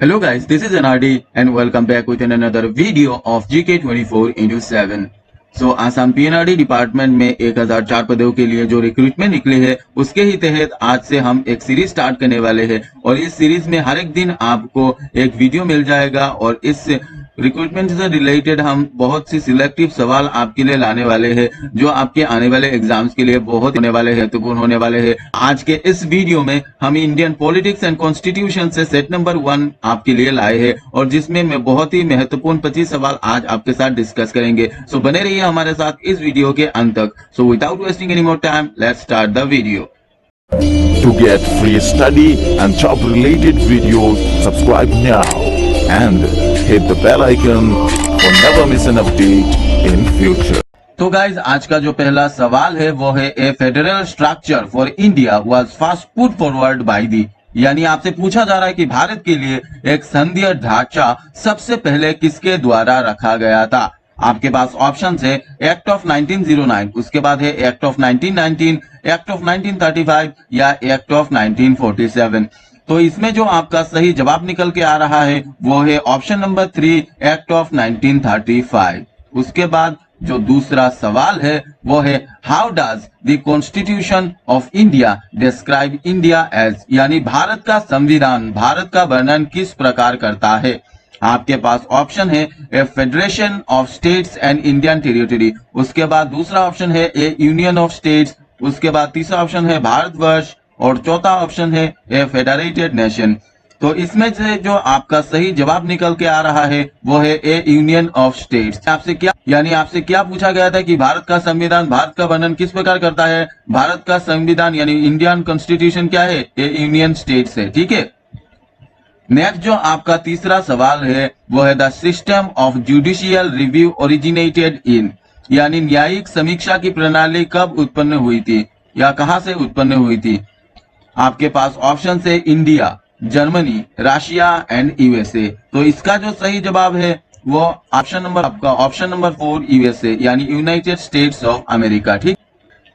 Hello guys, this is NRD and welcome back with another video of GK24x7। Assam PNRD department में 1004 पदों के लिए जो रिक्रूटमेंट निकले हैं उसके ही तहत आज से हम एक सीरीज स्टार्ट करने वाले हैं और इस सीरीज में हर एक दिन आपको एक वीडियो मिल जाएगा और इस रिक्रूटमेंट से रिलेटेड हम बहुत सी सिलेक्टिव सवाल आपके लिए लाने वाले हैं जो आपके आने वाले एग्जाम्स के लिए बहुत होने वाले हैं, महत्वपूर्ण होने वाले हैं। आज के इस वीडियो में हम इंडियन पॉलिटिक्स एंड कॉन्स्टिट्यूशन से सेट नंबर 1 आपके लिए लाए हैं और जिसमें मैं बहुत ही महत्वपूर्ण 25 सवाल आज आपके साथ डिस्कस करेंगे। सो बने रहिए हमारे साथ इस वीडियो के अंत तक। So without wasting any more time, let's start the video. To get free study and job related videos, subscribe now and hit the bell icon for never miss an update in future. तो guys आज का जो पहला सवाल है वो है a federal structure for India was first put forward by the, यानी आपसे पूछा जा रहा है कि भारत के लिए एक संघीय ढांचा सबसे पहले किसके द्वारा रखा गया था। आपके पास ऑप्शन है एक्ट ऑफ 1909, उसके बाद है एक्ट ऑफ 1919, एक्ट ऑफ 1935 या एक्ट ऑफ 1947। तो इसमें जो आपका सही जवाब निकल के आ रहा है वो है ऑप्शन नंबर 3 एक्ट ऑफ 1935। उसके बाद जो दूसरा सवाल है वो है how does the constitution of India describe India as, यानी भारत का संविधान भारत का वर्णन किस प्रकार करता है। आपके पास ऑप्शन है a federation of states and Indian territory, उसके बाद दूसरा ऑप्शन है ए यूनियन ऑफ स्टेट्स, उसके बाद तीसरा ऑप्शन है भारतवर्ष और चौथा ऑप्शन है ए फेडरेटेड नेशन। तो इसमें से जो आपका सही जवाब निकल के आ रहा है वो है ए यूनियन ऑफ स्टेट्स। आपसे क्या पूछा गया था कि भारत का संविधान भारत का वर्णन किस प्रकार करता है। भारत का संविधान यानी इंडियन कॉन्स्टिट्यूशन क्या है, ए यूनियन स्टेट्स है। ठीक है, नेक्स्ट जो आपका तीसरा सवाल है वो है the system of judicial review originated in, यानी न्यायिक समीक्षा की प्रणाली कब उत्पन्न हुई थी या कहां से उत्पन्न हुई थी। आपके पास ऑप्शन है India, Germany, Russia and USA. तो इसका जो सही जवाब है वो ऑप्शन नंबर 4 यूएसए यानी यूनाइटेड स्टेट्स ऑफ अमेरिका। ठीक,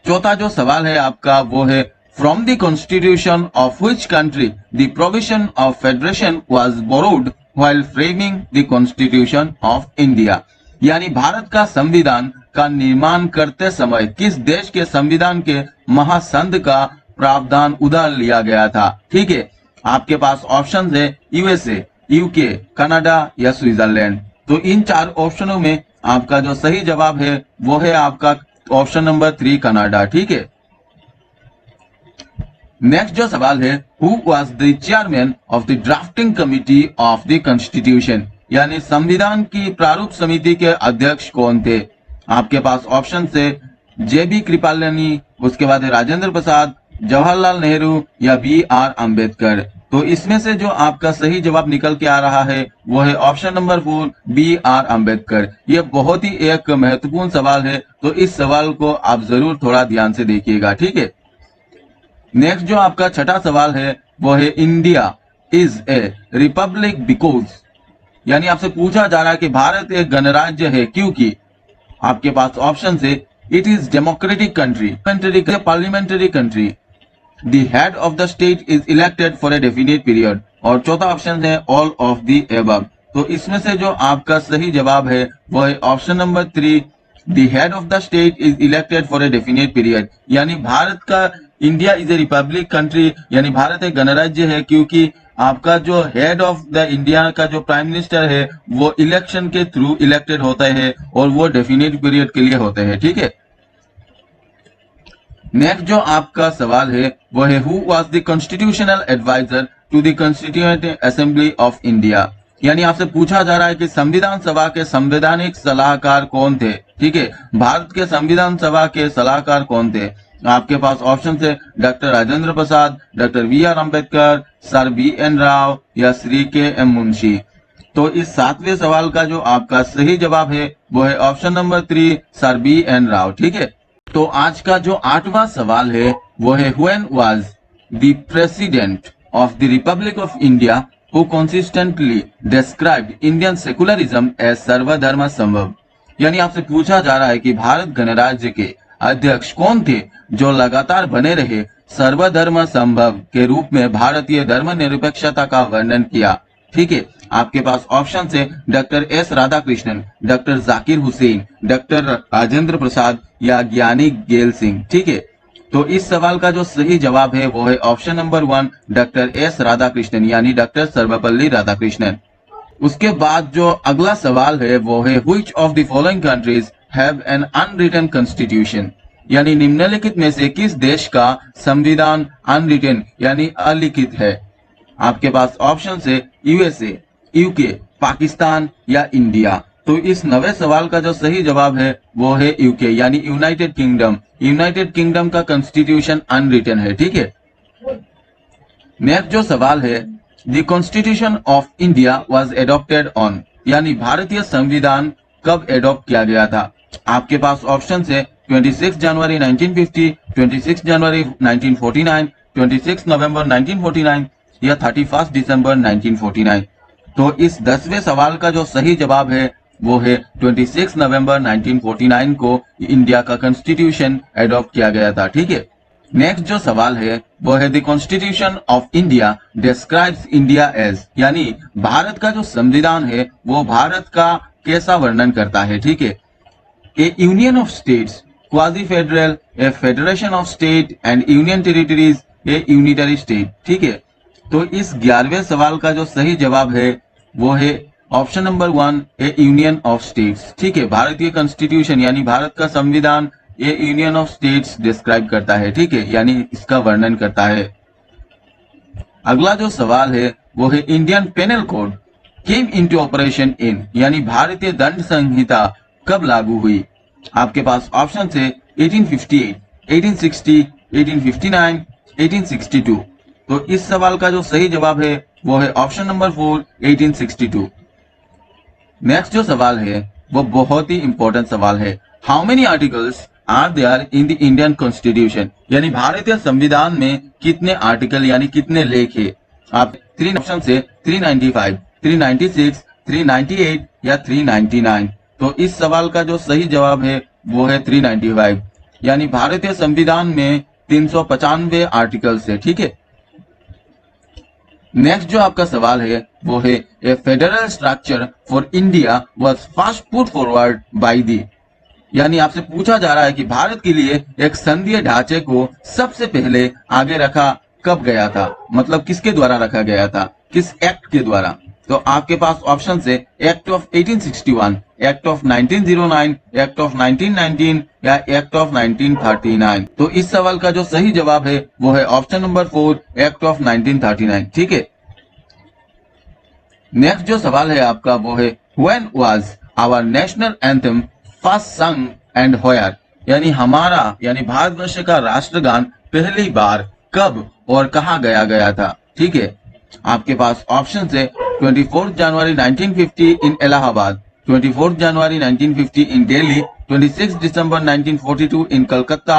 चौथा जो सवाल है आपका वो है from the constitution of which country the provision of federation was borrowed while framing the constitution of India, यानी भारत का संविधान का निर्माण करते समय किस देश के संविधान के महासंध का प्रावधान उधार लिया गया था। ठीक है, आपके पास ऑप्शन है यूएसए, यूके, कनाडा या स्विट्जरलैंड। तो इन चार ऑप्शनों में आपका जो सही जवाब है वो है आपका ऑप्शन नंबर 3 कनाडा। ठीक है, नेक्स्ट जो सवाल है who was the chairman of the drafting committee of the constitution, यानी संविधान की प्रारूप समिति के अध्यक्ष कौन थे। आपके पास ऑप्शन है जेबी कृपलानी, उसके बाद है राजेंद्र प्रसाद, जवाहरलाल नेहरू या BR अम्बेडकर। तो इसमें से जो आपका सही जवाब निकल के आ रहा है वो है ऑप्शन नंबर 4 BR अम्बेडकर। ये बहुत ही एक महत्वपूर्ण सवाल है, तो इस सवाल को आप जरूर थोड़ा ध्यान से देखिएगा। ठीक है, नेक्स्ट जो आपका छठा सवाल है वो है India is a Republic because, यानी आपसे पूछा जा रहा है कि भारत एक गणराज्य है क्योंकि। आपके पास ऑप्शन है it is democratic country, parliamentary country, the head of the state is elected for a definite period और चौथा ऑप्शन है ऑल ऑफ द एबव। तो इसमें से जो आपका सही जवाब है वो है option number 3 the head of the state is elected for a definite period, यानी भारत का India is a Republic country, यानी भारत एक गणराज्य है क्योंकि आपका जो हेड ऑफ द इंडिया का जो प्राइम मिनिस्टर है वो इलेक्शन के थ्रू इलेक्टेड होता है और वो डेफिनेट पीरियड के लिए होते हैं। ठीक है, नेक्स्ट जो आपका सवाल है वो है who was the constitutional adviser to the constituent assembly of India, यानी आपसे पूछा जा रहा है कि संविधान सभा के संवैधानिक सलाहकार कौन थे। ठीक है, भारत के संविधान सभा के सलाहकार कौन थे। आपके पास ऑप्शन है doctor Rajendra Prasad, doctor BR Ambedkar, sir BN Rao या श्री KM मुंशी। तो इस 7वें सवाल का जो आपका सही जवाब है वो है option number 3 sir BN Rao. ठीक है, तो आज का जो 8वां सवाल है वो है when was the president of the republic of India who consistently described Indian secularism as सर्वधर्म संभव, यानी आपसे पूछा जा रहा है कि भारत गणराज्य के अध्यक्ष कौन थे जो लगातार बने रहे सर्वधर्म संभव के रूप में भारतीय धर्मनिरपेक्षता का वर्णन किया। ठीक है, आपके पास ऑप्शन है doctor S Radhakrishnan, doctor Zakir Hussain, doctor Rajendra Prasad या ज्ञानी गेल सिंह। ठीक है, तो इस सवाल का जो सही जवाब है वो है option number 1 doctor S Radhakrishnan यानी डॉक्टर सर्वपल्ली राधाकृष्णन। उसके बाद जो अगला सवाल है वो है which of the following countries have an unwritten constitution, यानी निम्नलिखित में से किस देश का संविधान अनरिटन यानी अलिखित है। आपके पास ऑप्शन है यूएसए, यूके, पाकिस्तान या इंडिया। तो इस नवे सवाल का जो सही जवाब है वो है यूके यानी यूनाइटेड किंगडम। यूनाइटेड किंगडम का कॉन्स्टिट्यूशन अनरिटन है। ठीक है, नेक्स्ट जो सवाल है the constitution of India was adopted on, यानी भारतीय संविधान कब एडॉप्ट किया गया था। आपके पास ऑप्शन है 26 जनवरी 1950, 26 जनवरी 1949, 26 नवंबर 1949 या 31 दिसंबर 1949। तो इस 10वें सवाल का जो सही जवाब है वो है 26 नवंबर 1949 को इंडिया का कॉन्स्टिट्यूशन एडॉप्ट किया गया था। ठीक है, नेक्स्ट जो सवाल है वो है the constitution of India describes India as, यानी भारत का जो संविधान है वो भारत का कैसा वर्णन करता है। ठीक है, A union of states, quasi federal, A federation of state and union territories, A unitary state. ठीक है, तो इस 11वें सवाल का जो सही जवाब है वो है option number 1 A union of states. ठीक है, भारतीय कॉन्स्टिट्यूशन यानी भारत का संविधान ये यूनियन ऑफ स्टेट्स डिस्क्राइब करता है। ठीक है, यानी इसका वर्णन करता है। अगला जो सवाल है वो है Indian penal code came into operation in, यानी भारतीय दंड संहिता कब लागू हुई। आपके पास ऑप्शन है 1858, 1860, 1859, 1862। तो इस सवाल का जो सही जवाब है वो है ऑप्शन नंबर 4 1862। नेक्स्ट जो सवाल है वो बहुत ही इंपॉर्टेंट सवाल है, how many articles are there in the Indian constitution, यानी भारतीय संविधान में कितने आर्टिकल यानी कितने लेख है। आप 3 ऑप्शन से 395, 396, 398 या 399। तो इस सवाल का जो सही जवाब है वो है 395, यानी भारतीय संविधान में 395 आर्टिकल्स है। ठीक है, नेक्स्ट जो आपका सवाल है वो है a federal structure for India was first put forward by the, यानी आपसे पूछा जा रहा है कि भारत के लिए एक संघीय ढांचे को सबसे पहले आगे रखा कब गया था, मतलब किसके द्वारा रखा गया था, किस एक्ट के द्वारा। तो आपके पास ऑप्शन है act of 1861, act of 1909, act of 1919 या एक्ट ऑफ 1939। तो इस सवाल का जो सही जवाब है वो है ऑप्शन नंबर 4 एक्ट ऑफ 1939। ठीक है, नेक्स्ट जो सवाल है आपका वो है when was our national anthem first sung and where, यानी हमारा यानी भारतवर्ष का राष्ट्रगान पहली बार कब और कहां गाया गया था। ठीक है, आपके पास ऑप्शन है 24 जनवरी 1950 इन इलाहाबाद, 24 जनवरी 1950 इन दिल्ली, 26 दिसंबर 1942 इन कलकत्ता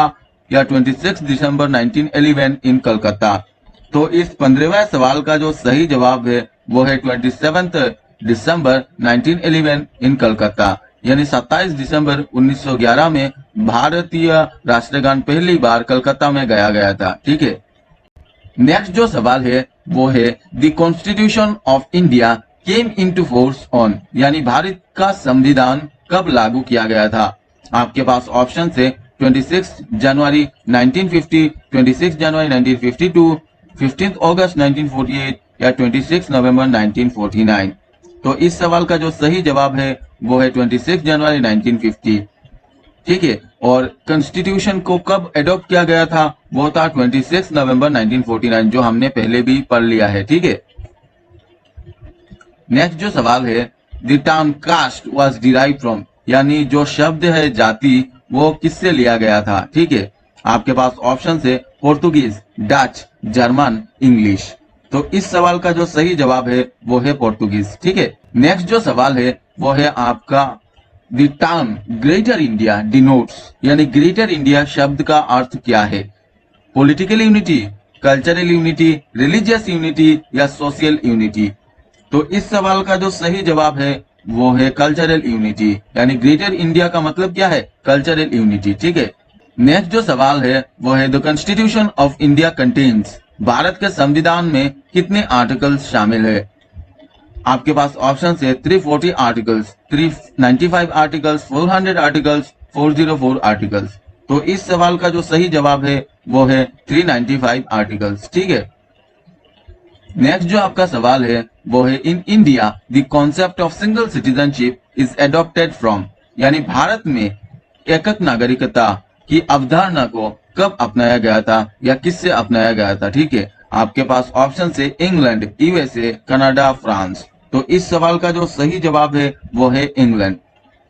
या 26 दिसंबर 1911 इन कलकत्ता। तो इस 15वें सवाल का जो सही जवाब है वो है 27 दिसंबर 1911 इन कलकत्ता, यानी 27 दिसंबर 1911 में भारतीय राष्ट्रगान पहली बार कलकत्ता में गाया गया था। ठीक है, नेक्स्ट जो सवाल है वो है the constitution of India came into force on, यानी भारत का संविधान कब लागू किया गया था। आपके पास ऑप्शन है 26 जनवरी 1950, 26 जनवरी 1952, 15 अगस्त 1948 या 26 नवंबर 1949। तो इस सवाल का जो सही जवाब है वो है 26 जनवरी 1950। ठीक है, और कॉन्स्टिट्यूशन को कब एडॉप्ट किया गया था वो था 26 नवंबर 1949, जो हमने पहले भी पढ़ लिया है। ठीक है, नेक्स्ट जो सवाल है the term caste was derived from, यानी जो शब्द है जाति वो किससे लिया गया था। ठीक है, आपके पास ऑप्शन है पोर्तुगीज, डच, जर्मन, इंग्लिश। तो इस सवाल का जो सही जवाब है वो है पोर्तुगीज। ठीक है, नेक्स्ट जो सवाल है वो है आपका the term greater India denotes, यानी ग्रेटर इंडिया शब्द का अर्थ क्या है। Political unity, cultural unity, religious unity या सोशल यूनिटी। तो इस सवाल का जो सही जवाब है वो है कल्चरल यूनिटी, यानी ग्रेटर इंडिया का मतलब क्या है, कल्चरल यूनिटी। ठीक है, नेक्स्ट जो सवाल है वो है the constitution of India contains, Bharat के संविधान में कितने आर्टिकल्स शामिल है। आपके पास ऑप्शन है 340 आर्टिकल्स, 395 आर्टिकल्स, 400 आर्टिकल्स, 404 आर्टिकल्स। तो इस सवाल का जो सही जवाब है वो है 395 आर्टिकल्स। ठीक है। नेक्स्ट जो आपका सवाल है वो है in India the concept of single citizenship is adopted from, यानी भारत में एकक नागरिकता की अवधारणा को कब अपनाया गया था या किससे अपनाया गया था। ठीक है। आपके पास ऑप्शन है इंग्लैंड, यूएसए, कनाडा, फ्रांस। तो इस सवाल का जो सही जवाब है वो है इंग्लैंड।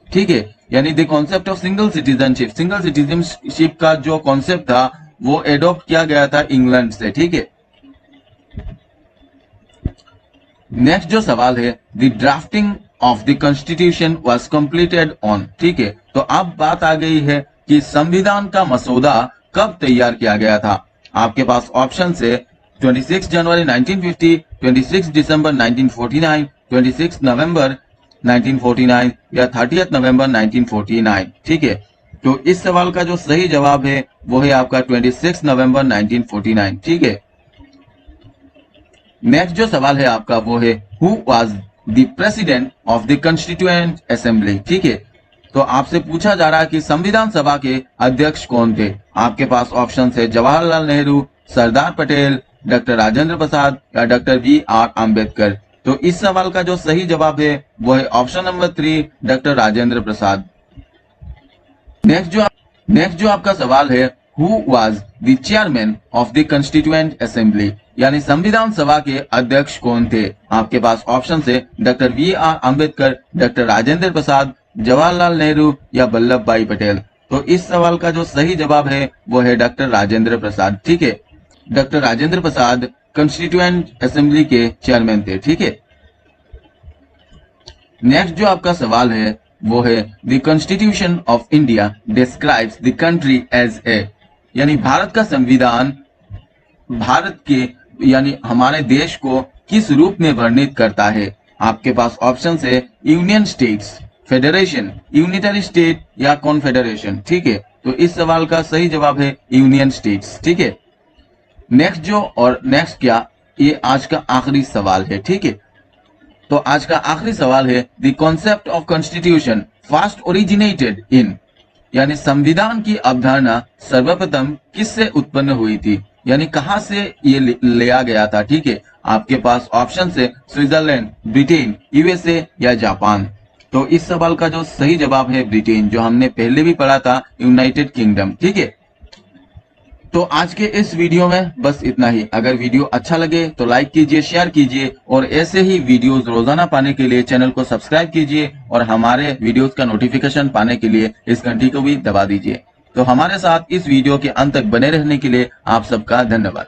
ठीक है। यानी the concept of single citizenship का जो कॉन्सेप्ट था वो एडॉप्ट किया गया था इंग्लैंड से। ठीक है। नेक्स्ट जो सवाल है the drafting of the constitution was completed on. ठीक है। तो अब बात आ गई है कि संविधान का मसौदा कब तैयार किया गया था। आपके पास ऑप्शन है 26 जनवरी 1950, 26 दिसंबर 1949, 26 नवंबर 1949 या 30 नवंबर 1949। ठीक है। तो इस सवाल का जो सही जवाब है वो है आपका 26 नवंबर 1949। ठीक है। नेक्स्ट जो सवाल है आपका वो है who was the president of the constituent assembly. ठीक है। तो आपसे पूछा जा रहा है कि संविधान सभा के अध्यक्ष कौन थे। आपके पास ऑप्शन है जवाहरलाल नेहरू, सरदार पटेल, डॉक्टर राजेंद्र प्रसाद या डॉक्टर BR आम्बेडकर। तो इस सवाल का जो सही जवाब है वो है option number 3 doctor Rajendra Prasad. Next जो आपका सवाल है who was the chairman of the constituent assembly, यानी संविधान सभा के अध्यक्ष कौन थे। आपके पास ऑप्शन है doctor BR Ambedkar, doctor Rajendra Prasad, Jawaharlal Nehru या वल्लभ भाई पटेल। तो इस सवाल का जो सही जवाब है वो है डॉक्टर राजेंद्र प्रसाद। ठीक है। डॉक्टर राजेंद्र प्रसाद कॉन्स्टिट्यूएंट असेंबली के चेयरमैन थे। ठीक है। नेक्स्ट जो आपका सवाल है वो है the constitution of India describes the country as a, यानी भारत का संविधान भारत के यानी हमारे देश को किस रूप में वर्णित करता है। आपके पास ऑप्शन है union states, federation, unitary state या कॉन्फेडरेशन। ठीक है। तो इस सवाल का सही जवाब है यूनियन स्टेट्स। ठीक है। नेक्स्ट क्या, ये आज का आखिरी सवाल है। ठीक है। तो आज का आखिरी सवाल है the concept of constitution first originated in, यानी संविधान की अवधारणा सर्वप्रथम किससे उत्पन्न हुई थी, यानी कहां से ये लिया गया था। ठीक है। आपके पास ऑप्शन है स्विट्जरलैंड, ब्रिटेन, यूएसए या जापान। तो इस सवाल का जो सही जवाब है ब्रिटेन, जो हमने पहले भी पढ़ा था यूनाइटेड किंगडम। ठीक है। तो आज के इस वीडियो में बस इतना ही। अगर वीडियो अच्छा लगे तो लाइक कीजिए, शेयर कीजिए और ऐसे ही वीडियोस रोजाना पाने के लिए चैनल को सब्सक्राइब कीजिए और हमारे वीडियोस का नोटिफिकेशन पाने के लिए इस घंटी को भी दबा दीजिए। तो हमारे साथ इस वीडियो के अंत तक बने रहने के लिए आप सबका धन्यवाद।